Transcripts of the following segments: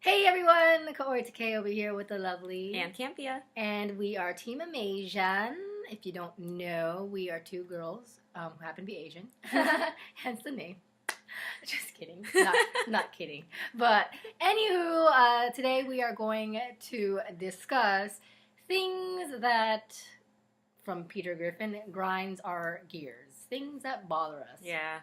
Hey everyone, Kaori Takee over here with the lovely Ann Campea. and we are Team Amasian. If you don't know, we are two girls who happen to be Asian, hence the name. Just kidding, not kidding. But anywho, today we are going to discuss things that, from Peter Griffin, grinds our gears, things that bother us. Yeah.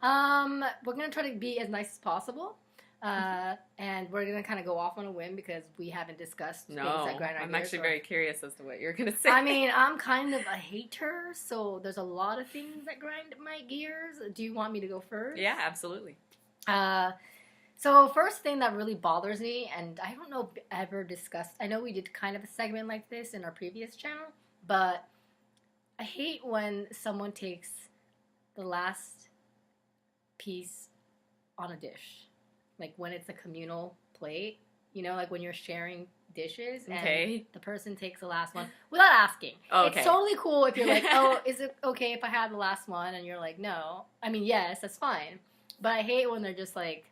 We're gonna try to be as nice as possible. And we're gonna kind of go off on a whim because we haven't discussed things that grind our gears. I'm actually very curious as to what you're gonna say. I mean, I'm kind of a hater, so there's a lot of things that grind my gears. Do you want me to go first? Yeah, absolutely. So first thing that really bothers me, and I don't know if I ever discussed, I know we did kind of a segment like this in our previous channel, but I hate when someone takes the last piece on a dish. Like when it's a communal plate, you know, like when you're sharing dishes and the person takes the last one without asking. Oh, okay. It's totally cool if you're like, oh, is it okay if I have the last one? And you're like, no. I mean, yes, that's fine. But I hate when they're just like,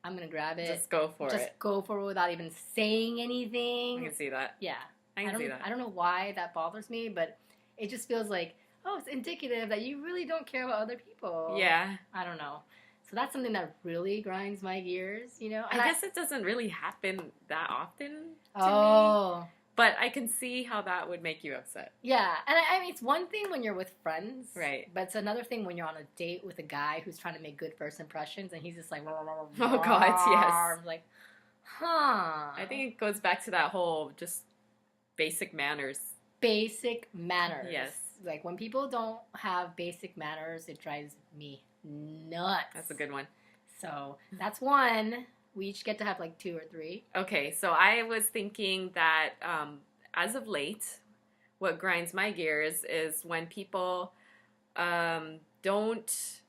I'm going to grab it. Just go for it. Just go for it without even saying anything. I can see that. Yeah. I can see that. I don't know why that bothers me, but it just feels like, oh, it's indicative that you really don't care about other people. Yeah. I don't know. So that's something that really grinds my gears, you know? And I guess it doesn't really happen that often to me. But I can see how that would make you upset. Yeah. And I mean, it's one thing when you're with friends. Right. But it's another thing when you're on a date with a guy who's trying to make good first impressions and he's just like, oh, God, yes. I'm like, huh. I think it goes back to that whole just basic manners. Basic manners. Yes. Like when people don't have basic manners, it drives me nuts. That's a good one. So that's one. We each get to have like 2 or 3. Okay, so I was thinking that as of late, what grinds my gears is when people don't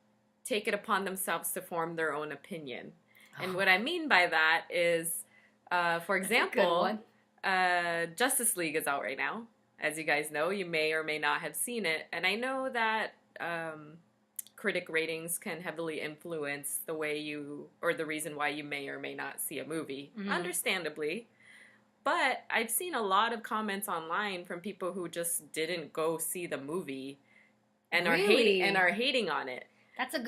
take it upon themselves to form their own opinion. And what I mean by that is, for example, Justice League is out right now. As you guys know, you may or may not have seen it. And I know that critic ratings can heavily influence the way you, or the reason why you may or may not see a movie, understandably. But I've seen a lot of comments online from people who just didn't go see the movie and are hating on it. That's a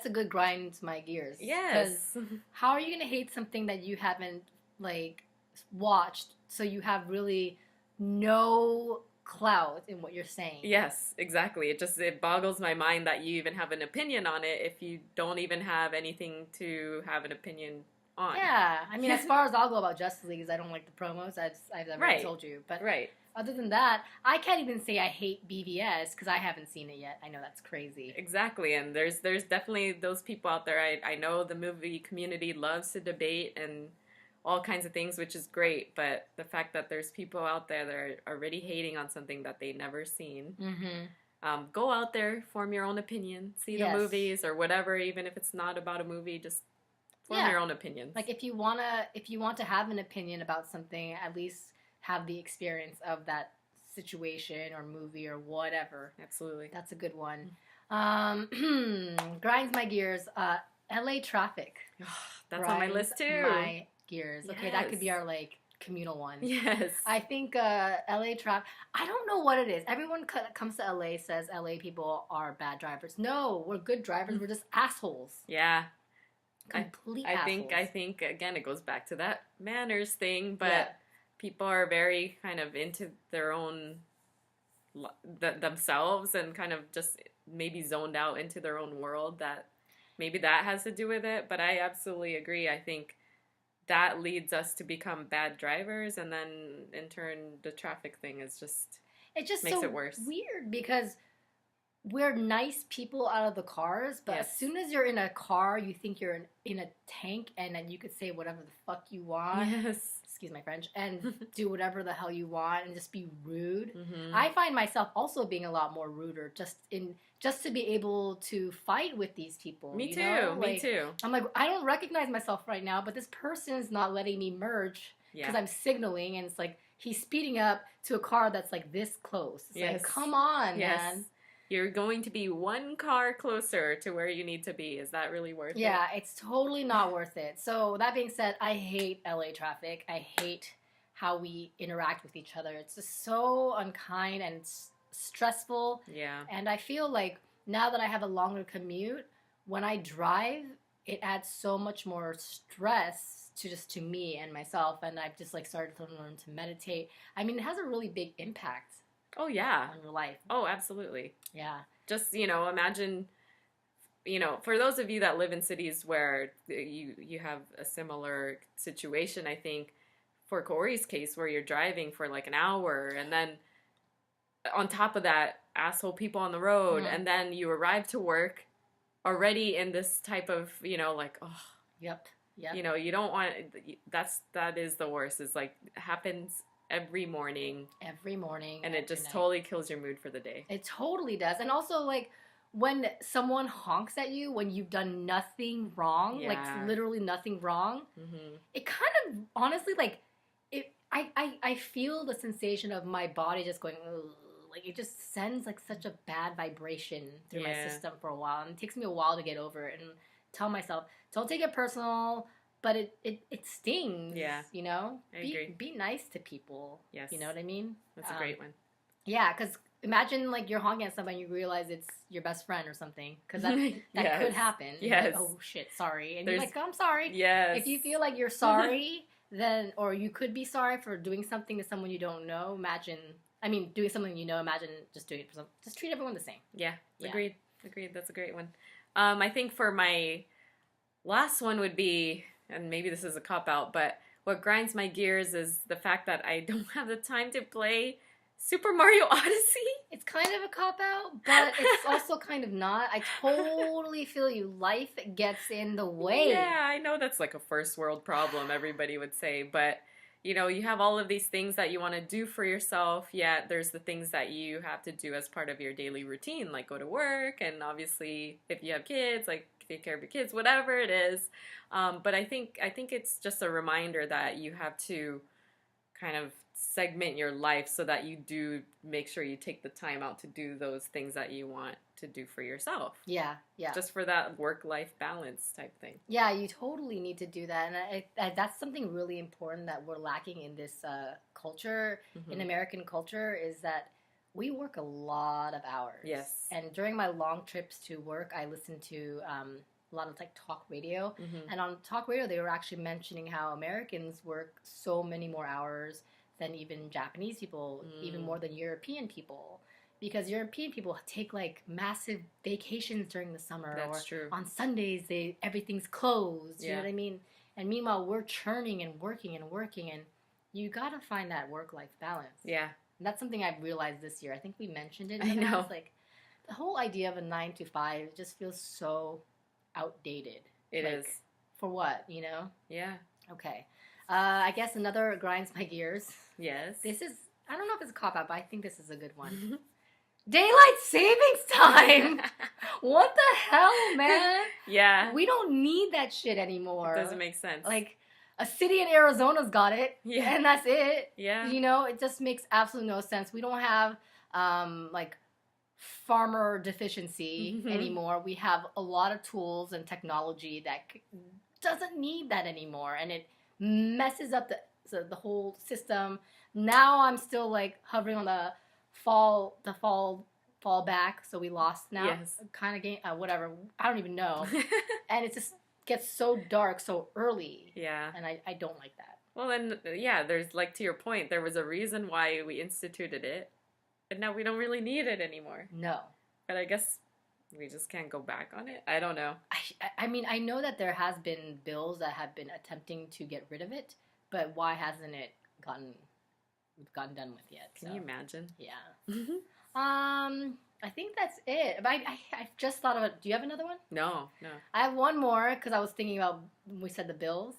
good grind to my gears. Yes. How are you gonna hate something that you haven't like watched? So you have really no clout in what you're saying. Yes, exactly. It boggles my mind that you even have an opinion on it if you don't even have anything to have an opinion on. Yeah, I mean, as far as I'll go about Justice League is I don't like the promos. I've already told you, but other than that, I can't even say I hate BVS because I haven't seen it yet. I know that's crazy. Exactly, and there's definitely those people out there. I know the movie community loves to debate and all kinds of things, which is great, but the fact that there's people out there that are already hating on something that they've never seen. Go out there, form your own opinion, see the movies or whatever, even if it's not about a movie, just form your own opinions. Like if you want to have an opinion about something, at least have the experience of that situation or movie or whatever. Absolutely. That's a good one. Grinds my gears. LA traffic. That's on my list too. My gears. Okay, that could be our like communal one. Yes. I think LA traffic. I don't know what it is. Everyone that comes to LA says LA people are bad drivers. No, we're good drivers. We're just assholes. Yeah. Complete assholes. I think again it goes back to that manners thing, but people are very kind of into their own themselves and kind of just maybe zoned out into their own world. That maybe that has to do with it, but I absolutely agree. I think that leads us to become bad drivers, and then in turn the traffic thing is just makes it worse. Weird because we're nice people out of the cars, but as soon as you're in a car, you think you're in a tank, and then you could say whatever the fuck you want. Yes. Excuse my French, and do whatever the hell you want and just be rude. I find myself also being a lot more ruder just to be able to fight with these people. Me you too. know? Me too. I'm like, I don't recognize myself right now, but this person's not letting me merge because I'm signaling, and it's like he's speeding up to a car that's like this close. It's like, come on, man. you're going to be one car closer to where you need to be. Is that really worth it? Yeah, it's totally not worth it. So that being said, I hate LA traffic. I hate how we interact with each other. It's just so unkind and stressful. Yeah. And I feel like now that I have a longer commute, when I drive, it adds so much more stress to me and myself. And I've just like started to learn to meditate. I mean, it has a really big impact. Oh, yeah. On your life. Oh, absolutely. Yeah. Just, imagine, for those of you that live in cities where you have a similar situation, I think for Kaori's case where you're driving for like an hour and then on top of that, asshole people on the road, and then you arrive to work already in this type of, like, oh. Yep. You don't want, that is the worst. It's like, happens every morning. And it just totally kills your mood for the day. It totally does. And also, like, when someone honks at you when you've done nothing wrong, like literally nothing wrong, it kind of, honestly, like, I feel the sensation of my body just going, ugh. Like, it just sends, like, such a bad vibration through my system for a while. And it takes me a while to get over it and tell myself, don't take it personal. But it stings, I agree. Be nice to people. Yes. You know what I mean? That's a great one. Yeah, because imagine, like, you're honking at somebody and you realize it's your best friend or something. Because that could happen. Yes. Like, oh, shit, sorry. And you're like, I'm sorry. Yes. If you feel like you're sorry, then, or you could be sorry for doing something to someone you don't know, doing something you know, imagine just doing it for just treat everyone the same. Yeah. Agreed. That's a great one. I think for my last one would be, and maybe this is a cop-out, but what grinds my gears is the fact that I don't have the time to play Super Mario Odyssey. It's kind of a cop-out, but it's also kind of not. I totally feel you. Life gets in the way. Yeah, I know that's like a first world problem, everybody would say, but you have all of these things that you want to do for yourself, yet there's the things that you have to do as part of your daily routine, like go to work, and obviously if you have kids, like take care of your kids, whatever it is. But I think it's just a reminder that you have to kind of segment your life so that you do make sure you take the time out to do those things that you want to do for yourself. Yeah. Just for that work-life balance type thing. Yeah, you totally need to do that. And that's something really important that we're lacking in this culture, in American culture, is that we work a lot of hours. Yes. And during my long trips to work, I listen to a lot of like talk radio. And on talk radio, they were actually mentioning how Americans work so many more hours than even Japanese people, even more than European people. Because European people take like massive vacations during the summer. That's true. On Sundays, everything's closed. You know what I mean? And meanwhile, we're churning and working, and you gotta find that work-life balance. Yeah. And that's something I've realized this year. I think we mentioned it. I know. Like, the whole idea of a 9 to 5 just feels so outdated. It is. For what, Yeah. Okay. I guess another grinds my gears. Yes. This is, I don't know if it's a cop-out, but I think this is a good one. Daylight savings time! What the hell, man? Yeah. We don't need that shit anymore. It doesn't make sense. Like, a city in Arizona's got it, and that's it. Yeah. It just makes absolutely no sense. We don't have, like, farmer deficiency anymore. We have a lot of tools and technology that doesn't need that anymore, and it messes up the whole system. Now I'm still, like, hovering on the fall back, so we lost now. Yes. Kind of game, whatever. I don't even know. And it just gets so dark so early. Yeah. And I don't like that. Well, then, yeah, there's, like, to your point, there was a reason why we instituted it, and now we don't really need it anymore. No. But I guess we just can't go back on it. I don't know. I mean, I know that there has been bills that have been attempting to get rid of it, but why hasn't it gotten done with yet? Can you imagine? Yeah. I think that's it. But I just thought of it. Do you have another one? No. I have one more because I was thinking about when we said the bills.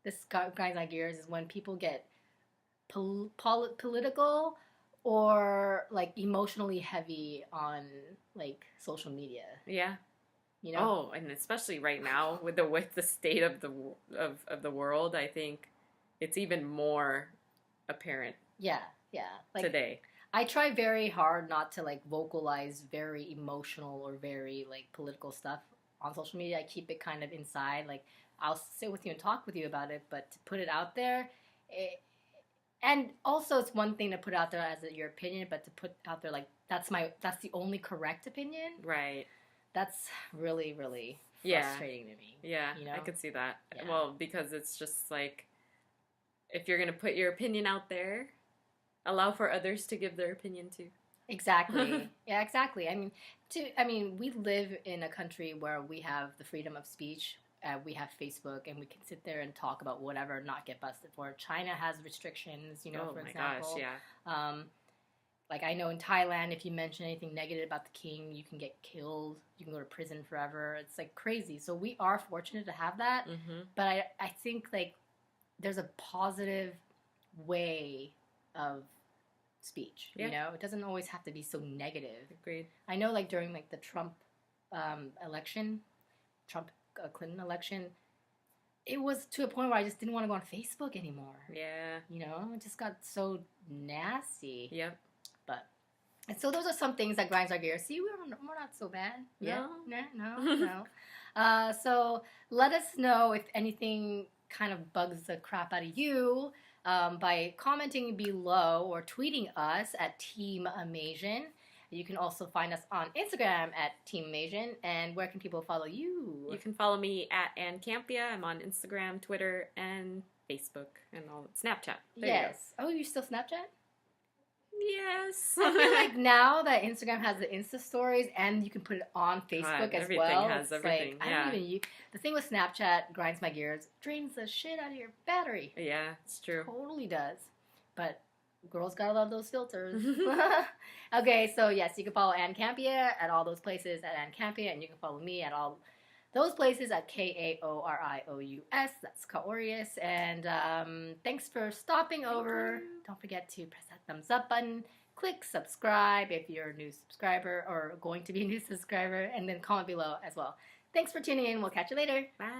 This grinds my gears is when people get political or like emotionally heavy on like social media. Yeah. Oh, and especially right now with the state of the world, I think it's even more apparent. Yeah. Like, today. I try very hard not to like vocalize very emotional or very like political stuff on social media. I keep it kind of inside. Like I'll sit with you and talk with you about it, but to put it out there, and also it's one thing to put out there as your opinion, but to put out there like that's the only correct opinion. Right. That's really frustrating to me. Yeah, you know? I could see that. Yeah. Well, because it's just like if you're gonna put your opinion out there, allow for others to give their opinion too. Exactly. Yeah, exactly. I mean, we live in a country where we have the freedom of speech. We have Facebook, and we can sit there and talk about whatever, not get busted for. China has restrictions, you know, Oh for my example. gosh, yeah. Like I know in Thailand, if you mention anything negative about the king, you can get killed. You can go to prison forever. It's like crazy. So we are fortunate to have that. Mm-hmm. But I think like there's a positive way of speech. Yeah. You know, it doesn't always have to be so negative. Agreed. I know, like during like the Trump election, Clinton election, it was to a point where I just didn't want to go on Facebook anymore. Yeah. You know, it just got so nasty. Yep. But and so those are some things that grinds our gears. See, we're not so bad. Yeah. No. So let us know if anything kind of bugs the crap out of you. By commenting below or tweeting us at Team Amasian. You can also find us on Instagram at Team Amasian. And where can people follow you? You can follow me at Ann Campea. I'm on Instagram, Twitter, and Facebook, and all Snapchat. There yes. Oh, you still Snapchat? Yes. I feel like now that Instagram has the Insta stories and you can put it on Facebook God, as everything well. has everything. Like, yeah. I don't even use the thing with Snapchat grinds my gears, drains the shit out of your battery. Yeah, it's true. Totally does. But girls gotta love those filters. Okay, so yes, you can follow Ann Campea at all those places at Ann Campea, and you can follow me at all those places at Kaorious. That's Kaorious. And thanks for stopping over. Don't forget to press that thumbs up button. Click subscribe if you're a new subscriber or going to be a new subscriber. And then comment below as well. Thanks for tuning in. We'll catch you later. Bye.